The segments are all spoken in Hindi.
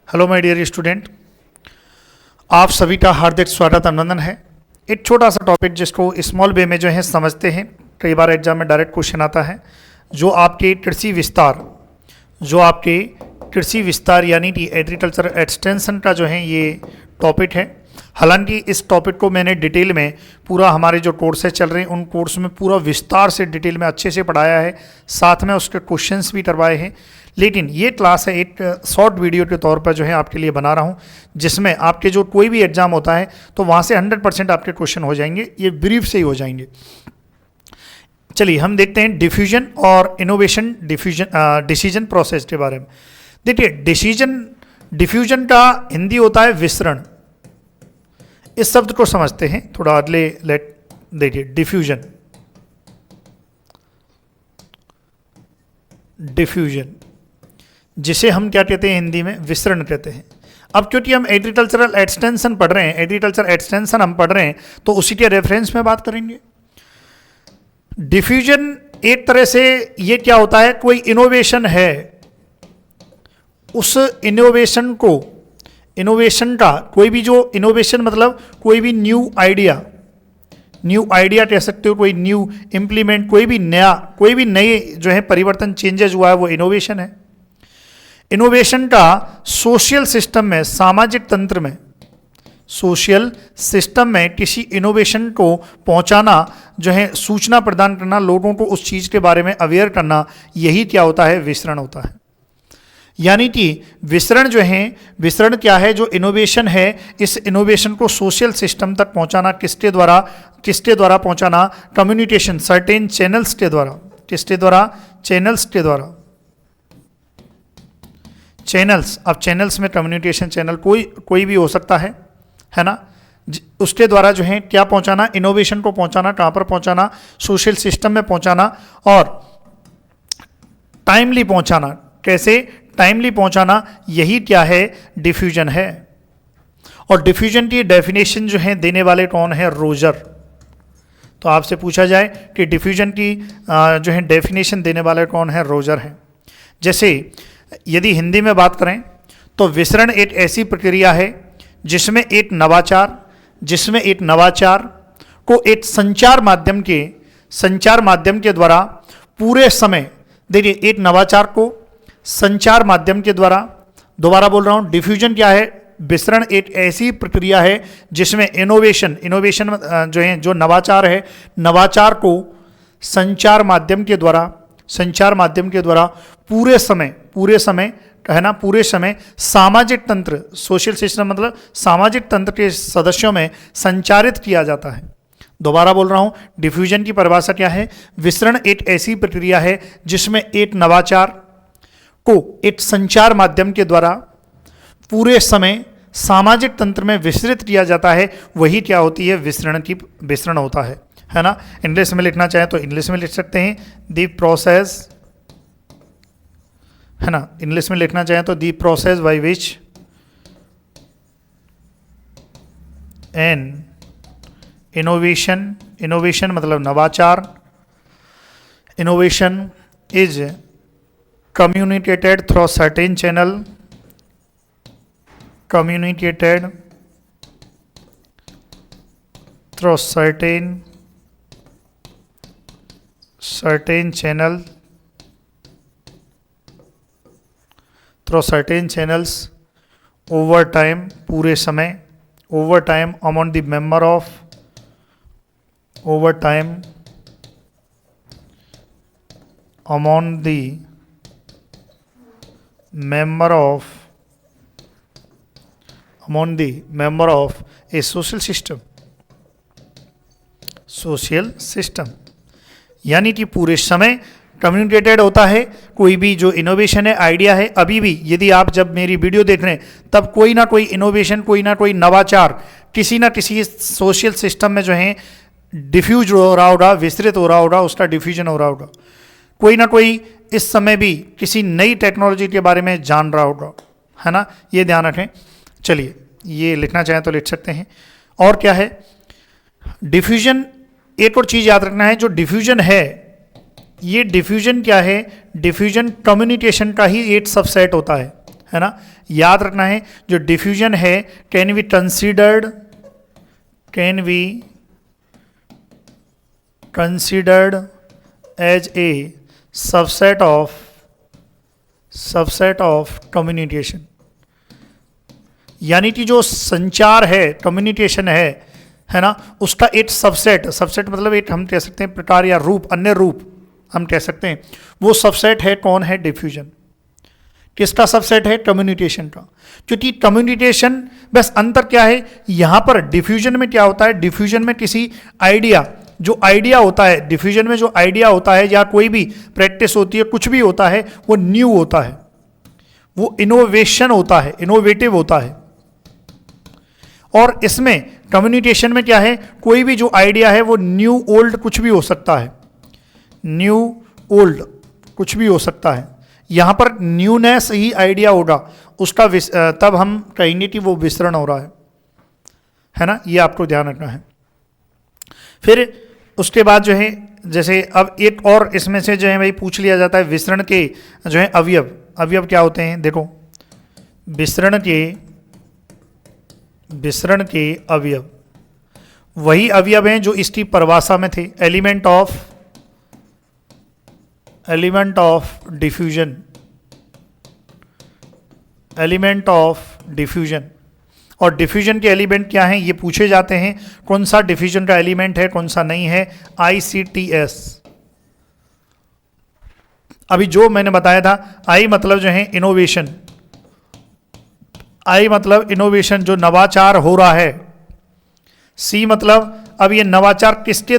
हेलो माय डियर स्टूडेंट, आप सभी का हार्दिक स्वागत अभिनंदन है। एक छोटा सा टॉपिक जिसको स्मॉल वे में जो है समझते हैं। कई बार एग्जाम में डायरेक्ट क्वेश्चन आता है जो आपके कृषि विस्तार यानी कि एग्रीकल्चर एक्सटेंशन का जो है ये टॉपिक है। हालांकि इस टॉपिक को मैंने डिटेल में पूरा हमारे जो कोर्सेज चल रहे हैं उन कोर्स में पूरा विस्तार से डिटेल में अच्छे से पढ़ाया है, साथ में उसके क्वेश्चंस भी करवाए हैं। लेकिन ये क्लास है एक शॉर्ट वीडियो के तौर पर जो है आपके लिए बना रहा हूँ, जिसमें आपके जो कोई भी एग्जाम होता है तो वहाँ से 100% आपके क्वेश्चन हो जाएंगे, ये ब्रीफ से ही हो जाएंगे। चलिए हम देखते हैं डिफ्यूजन और इनोवेशन डिसीजन प्रोसेस के बारे में। देखिए डिफ्यूजन का हिंदी होता है विसरण। इस शब्द को समझते हैं थोड़ा अगले देखिए डिफ्यूजन जिसे हम क्या कहते हैं हिंदी में विसरण कहते हैं। अब क्योंकि हम एग्रीकल्चरल एक्सटेंशन पढ़ रहे हैं, एग्रीकल्चर एक्सटेंशन हम पढ़ रहे हैं तो उसी के रेफरेंस में बात करेंगे। डिफ्यूजन एक तरह से ये क्या होता है, कोई इनोवेशन है, उस इनोवेशन का कोई भी जो इनोवेशन मतलब कोई भी न्यू आइडिया कह सकते हो, कोई न्यू इम्प्लीमेंट, कोई भी नए जो है परिवर्तन चेंजेस हुआ है वो इनोवेशन है। इनोवेशन का सोशल सिस्टम में, सामाजिक तंत्र में, सोशल सिस्टम में किसी इनोवेशन को पहुंचाना जो है, सूचना प्रदान करना, लोगों को उस चीज के बारे में अवेयर करना, यही क्या होता है, विसरण होता है। यानी कि विसरण जो है, विसरण क्या है, जो इनोवेशन है, इस इनोवेशन को सोशल सिस्टम तक पहुंचाना, किसके द्वारा पहुंचाना, कम्युनिकेशन सर्टेन चैनल्स के द्वारा, किसके द्वारा, चैनल्स के द्वारा। चैनल्स, अब चैनल्स में कम्युनिकेशन चैनल कोई भी हो सकता है ना, उसके द्वारा जो है क्या पहुंचाना, इनोवेशन को पहुंचाना, कहाँ पर पहुंचाना, सोशल सिस्टम में पहुंचाना, और टाइमली पहुंचाना। कैसे टाइमली पहुंचाना, यही क्या है, डिफ्यूजन है। और डिफ्यूजन की डेफिनेशन जो है देने वाले कौन है, रोजर। तो आपसे पूछा जाए कि डिफ्यूजन की जो है डेफिनेशन देने वाले कौन है, रोजर है। जैसे यदि हिंदी में बात करें तो विसरण एक ऐसी प्रक्रिया है जिसमें एक नवाचार को एक संचार माध्यम के द्वारा पूरे समय, देखिए एक नवाचार को संचार माध्यम के द्वारा, दोबारा बोल रहा हूं, डिफ्यूजन क्या है, विसरण एक ऐसी प्रक्रिया है जिसमें इनोवेशन जो है, जो नवाचार है, नवाचार को संचार माध्यम के द्वारा पूरे समय सामाजिक तंत्र, सोशल सिस्टम मतलब सामाजिक तंत्र के सदस्यों में संचारित किया जाता है। दोबारा बोल रहा हूं, डिफ्यूजन की परिभाषा क्या है, विसरण एक ऐसी प्रक्रिया है जिसमें एक नवाचार को एक संचार माध्यम के द्वारा पूरे समय सामाजिक तंत्र में विस्तृत किया जाता है, वही क्या होती है, विसरण होता है ना। इंग्लिश में लिखना चाहें तो इंग्लिश में लिख सकते हैं, द प्रोसेस, है ना। इंग्लिश में लिखना चाहें तो the process by which N innovation मतलब नवाचार, innovation is communicated through certain channel, certain channels over time, पूरे समय, over time among the member of, among the member of a social system, यानी कि पूरे समय कम्युनिकेटेड होता है। कोई भी जो इनोवेशन है, आइडिया है, अभी भी यदि आप जब मेरी वीडियो देख रहे हैं तब कोई ना कोई इनोवेशन, कोई ना कोई नवाचार किसी ना किसी सोशल सिस्टम में जो है डिफ्यूज हो रहा होगा, विस्तृत हो रहा होगा, उसका डिफ्यूजन हो रहा होगा। कोई ना कोई इस समय भी किसी नई टेक्नोलॉजी के बारे में जान रहा होगा, है ना, ये ध्यान रखें। चलिए ये लिखना चाहें तो लिख सकते हैं। और क्या है डिफ्यूजन, एक और चीज़ याद रखना है, जो डिफ्यूजन है ये डिफ्यूजन क्या है, डिफ्यूजन कम्युनिकेशन का ही एक सबसेट होता है है ना। याद रखना है जो डिफ्यूजन है can be considered as a subset of communication, यानी कि जो संचार है, कम्युनिकेशन है ना, उसका एक सबसेट मतलब एक हम कह सकते हैं प्रकार या रूप, अन्य रूप हम कह सकते हैं। वो सबसेट है कौन है? डिफ्यूजन। किसका सबसेट है? कम्युनिकेशन का। क्योंकि कम्युनिकेशन बस अंतर क्या है यहां पर, डिफ्यूजन में क्या होता है, डिफ्यूजन में किसी आइडिया, जो आइडिया होता है डिफ्यूजन में, जो आइडिया होता है या कोई भी प्रैक्टिस होती है, कुछ भी होता है, वो न्यू होता है, वो इनोवेशन होता है, इनोवेटिव होता है। और इसमें कम्युनिकेशन में क्या है, कोई भी जो आइडिया है वो न्यू ओल्ड कुछ भी हो सकता है, न्यू ओल्ड कुछ भी हो सकता है। यहां पर न्यूनेस ही आइडिया होगा उसका, तब हम कहेंगे कि वो विसरण हो रहा है ना। ये आपको ध्यान रखना है। फिर उसके बाद जो है, जैसे अब एक और इसमें से जो है भाई पूछ लिया जाता है, विसरण के जो है अवयव क्या होते हैं। देखो, विसरण के अवयव वही अवयव हैं जो इसकी परिभाषा में थे, एलिमेंट ऑफ डिफ्यूजन। और डिफ्यूजन के एलिमेंट क्या हैं ये पूछे जाते हैं, कौन सा डिफ्यूजन का एलिमेंट है, कौन सा नहीं है। ICTS। अभी जो मैंने बताया था, आई मतलब जो है इनोवेशन, आई मतलब इनोवेशन, जो नवाचार हो रहा है। सी मतलब अब ये नवाचार किसके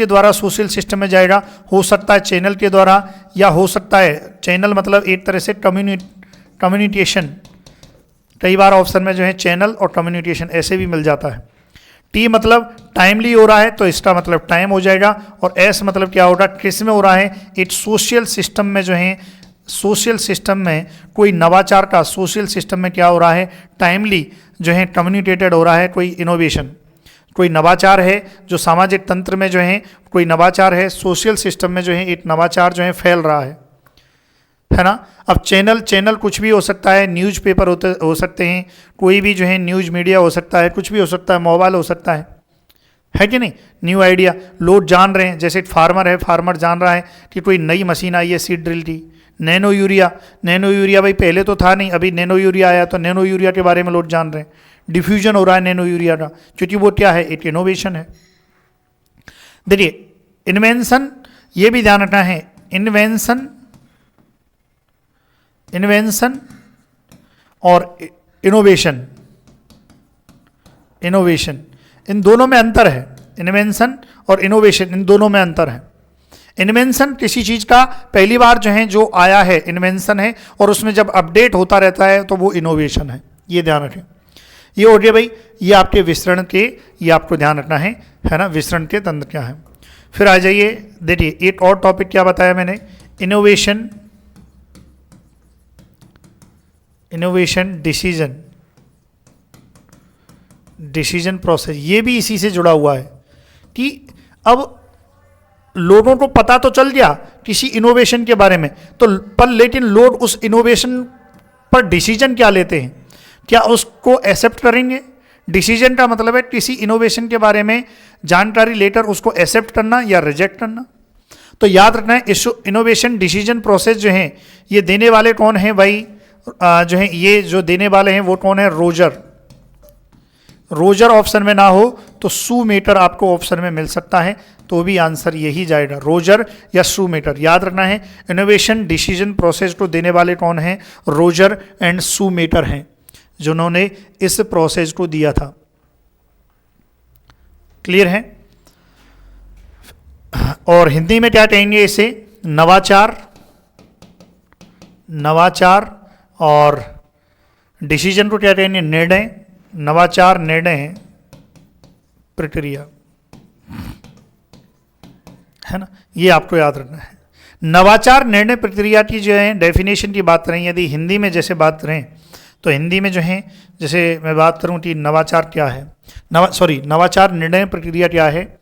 द्वारा सोशल सिस्टम में जाएगा, हो सकता है चैनल के द्वारा, या हो सकता है चैनल मतलब एक तरह से कम्युनिकेशन, कई बार ऑप्शन में जो है चैनल और कम्युनिकेशन ऐसे भी मिल जाता है। टी मतलब टाइमली हो रहा है, तो इसका मतलब टाइम हो जाएगा। और एस मतलब क्या होगा, किस में हो रहा है, एक सोशल सिस्टम में जो है, सोशल सिस्टम में कोई नवाचार का, सोशल सिस्टम में क्या हो रहा है, टाइमली जो है कम्युनिकेटेड हो रहा है, कोई इनोवेशन, कोई नवाचार है जो सामाजिक तंत्र में जो है कोई नवाचार है, सोशल सिस्टम में जो है एक नवाचार जो है फैल रहा है ना। अब चैनल कुछ भी हो सकता है, न्यूज़पेपर हो सकते हैं, कोई भी जो है न्यूज़ मीडिया हो सकता है, कुछ भी हो सकता है, मोबाइल हो सकता है कि नहीं। न्यू आइडिया, लोग जान रहे हैं, जैसे एक फार्मर है, फार्मर जान रहा है कि कोई नई मशीन आई है सीड ड्रिल की, नैनो यूरिया भाई पहले तो था नहीं, अभी नैनो यूरिया आया, तो नैनो यूरिया के बारे में लोग जान रहे हैं, डिफ्यूजन हो रहा है नैनो यूरिया का, क्योंकि वो क्या है, एक इनोवेशन है। देखिए इन्वेंशन, ये भी ध्यान रखना है, इन्वेंशन और इनोवेशन इन दोनों में अंतर है। इन्वेंशन और इनोवेशन इन दोनों में अंतर है। इन्वेंशन किसी चीज का पहली बार जो है जो आया है इन्वेंशन है, और उसमें जब अपडेट होता रहता है तो वो इनोवेशन है, ये ध्यान रखें। ये हो गया भाई, ये आपके विसरण के, ये आपको ध्यान रखना है ना, विसरण के तंत्र क्या है। फिर आ जाइए, देखिए एक और टॉपिक क्या बताया मैंने, इनोवेशन डिसीजन प्रोसेस, ये भी इसी से जुड़ा हुआ है कि अब लोगों को पता तो चल गया किसी इनोवेशन के बारे में, तो पर लेकिन लोग उस इनोवेशन पर डिसीजन क्या लेते हैं, क्या उसको एक्सेप्ट करेंगे। डिसीजन का मतलब है किसी इनोवेशन के बारे में जानकारी लेकर उसको एक्सेप्ट करना या रिजेक्ट करना। तो याद रखना है, इनोवेशन डिसीजन प्रोसेस जो है ये देने वाले कौन है भाई, जो है ये जो देने वाले हैं वो कौन है, रोजर ऑप्शन में ना हो तो शूमेकर आपको ऑप्शन में मिल सकता है, तो भी आंसर यही जाएगा, रोजर या शूमेकर। याद रखना है इनोवेशन डिसीजन प्रोसेस को देने वाले कौन हैं, रोजर एंड शूमेकर हैं, जिन्होंने इस प्रोसेस को दिया था। क्लियर है। और हिंदी में क्या कहेंगे इसे, नवाचार और डिसीजन को क्या कहेंगे, निर्णय। नवाचार निर्णय प्रक्रिया, है ना, ये आपको याद रखना है। नवाचार निर्णय प्रक्रिया की जो है डेफिनेशन की बात करें, यदि हिंदी में जैसे बात करें तो हिंदी में जो है, जैसे मैं बात करूं कि नवाचार क्या है, नवाचार निर्णय प्रक्रिया क्या है,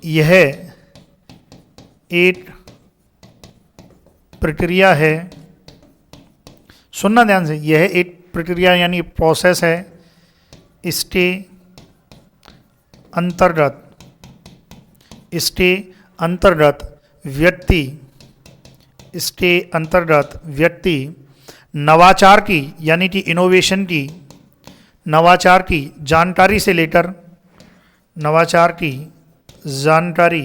यह एक प्रक्रिया है सुनना ध्यान से, यह एक प्रक्रिया यानी प्रोसेस है इसके अंतर्गत व्यक्ति नवाचार की यानी कि इनोवेशन की, नवाचार की जानकारी से लेकर, नवाचार की जानकारी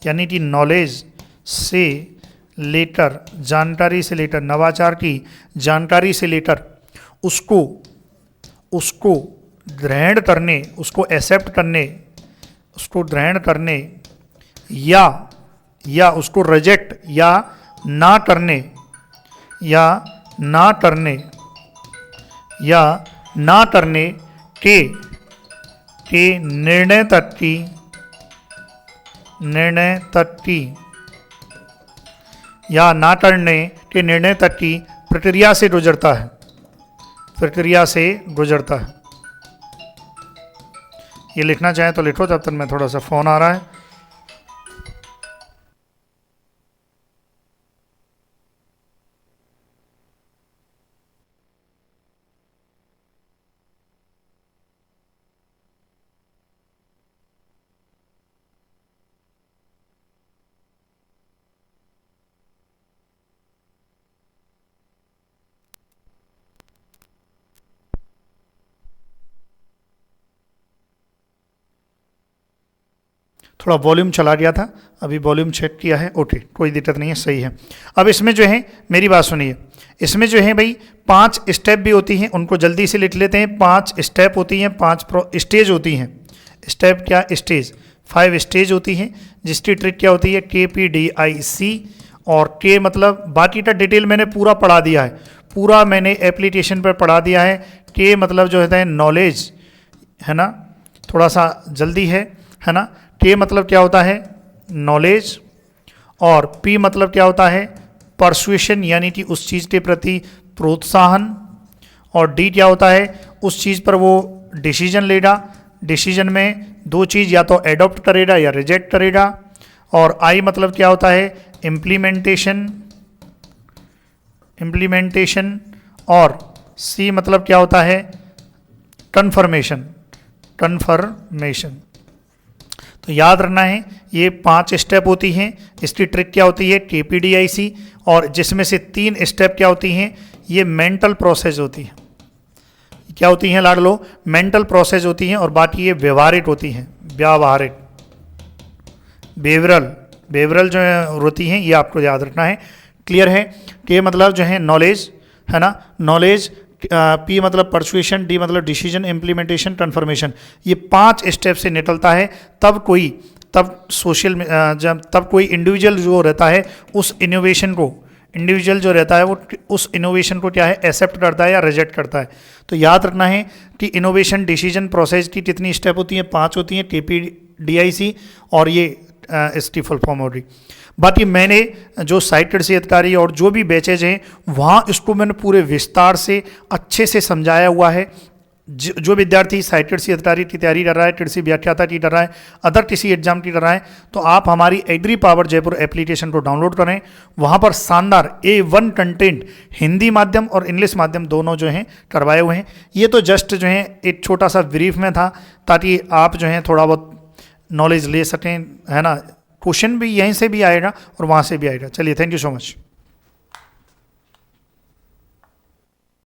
यानी कि नॉलेज से लेकर, जानकारी से लेकर, नवाचार की जानकारी से लेकर उसको ग्रहण करने, उसको एक्सेप्ट करने, उसको ग्रहण करने या उसको रिजेक्ट या ना करने, या ना करने, या ना करने के निर्णय तक की या ना करने के निर्णय तक की प्रक्रिया से गुजरता है, प्रक्रिया से गुजरता है। ये लिखना चाहें तो लिखो, तब तक मैं थोड़ा सा फ़ोन आ रहा है। थोड़ा वॉल्यूम चला गया था, अभी वॉल्यूम चेक किया है, ओके कोई दिक्कत नहीं है, सही है। अब इसमें जो है मेरी बात सुनिए, इसमें जो है भाई 5 स्टेप भी होती हैं, उनको जल्दी से लिख लेते हैं। 5 स्टेप होती हैं, 5 स्टेज होती हैं। स्टेप क्या, स्टेज, 5 स्टेज होती हैं, जिसकी ट्रिक क्या होती है, KPDIC। और के मतलब बाकी का डिटेल मैंने पूरा पढ़ा दिया है, पूरा मैंने एप्लीकेशन पर पढ़ा दिया है। के मतलब जो है नॉलेज, है ना, थोड़ा सा जल्दी है ना। के मतलब क्या होता है, नॉलेज। और पी मतलब क्या होता है, परसुएशन यानी कि उस चीज़ के प्रति प्रोत्साहन। और डी क्या होता है, उस चीज़ पर वो डिसीजन लेगा, डिसीजन में 2 चीज़ या तो एडॉप्ट करेगा या रिजेक्ट करेगा। और आई मतलब क्या होता है, इम्प्लीमेंटेशन। और सी मतलब क्या होता है, कन्फर्मेशन। तो याद रखना है ये 5 स्टेप होती हैं। इसकी ट्रिक क्या होती है, KPDIC। और जिसमें से 3 स्टेप क्या होती हैं, ये मेंटल प्रोसेस होती है। क्या होती हैं लाड लो, मेंटल प्रोसेस होती हैं। और बाकी ये व्यवहारिक होती हैं, व्यावहारिक, बेवरल जो होती हैं, ये आपको याद रखना है। क्लियर है। के मतलब जो है नॉलेज, है ना, नॉलेज। पी मतलब परसुएशन, डी मतलब डिसीजन, इम्प्लीमेंटेशन, कन्फर्मेशन। ये 5 स्टेप से निकलता है, तब कोई इंडिविजुअल जो रहता है उस इनोवेशन को, इंडिविजुअल जो रहता है वो उस इनोवेशन को क्या है, एक्सेप्ट करता है या रिजेक्ट करता है। तो याद रखना है कि इनोवेशन डिसीजन प्रोसेस की कितनी स्टेप होती हैं, 5 होती हैं, KPDIC। और ये इसकी फुल फॉर्म हो रही। बाकी मैंने जो साइट कृषि अधिकारी और जो भी बैचेज हैं वहाँ इसको मैंने पूरे विस्तार से अच्छे से समझाया हुआ है। जो विद्यार्थी साइट कृषि अधिकारी की तैयारी कर रहा है, कृषि व्याख्याता की कर रहा है, अदर किसी एग्जाम की कर रहा है, तो आप हमारी एग्री पावर जयपुर एप्लीकेशन को डाउनलोड करें। वहाँ पर शानदार A1 कंटेंट हिंदी माध्यम और इंग्लिश माध्यम दोनों जो हैं करवाए हुए हैं। ये तो जस्ट जो है एक छोटा सा ब्रीफ में था, ताकि आप जो है थोड़ा बहुत नॉलेज ले सकें, है ना। क्वेश्चन भी यहीं से भी आएगा और वहाँ से भी आएगा। चलिए, थैंक यू सो मच।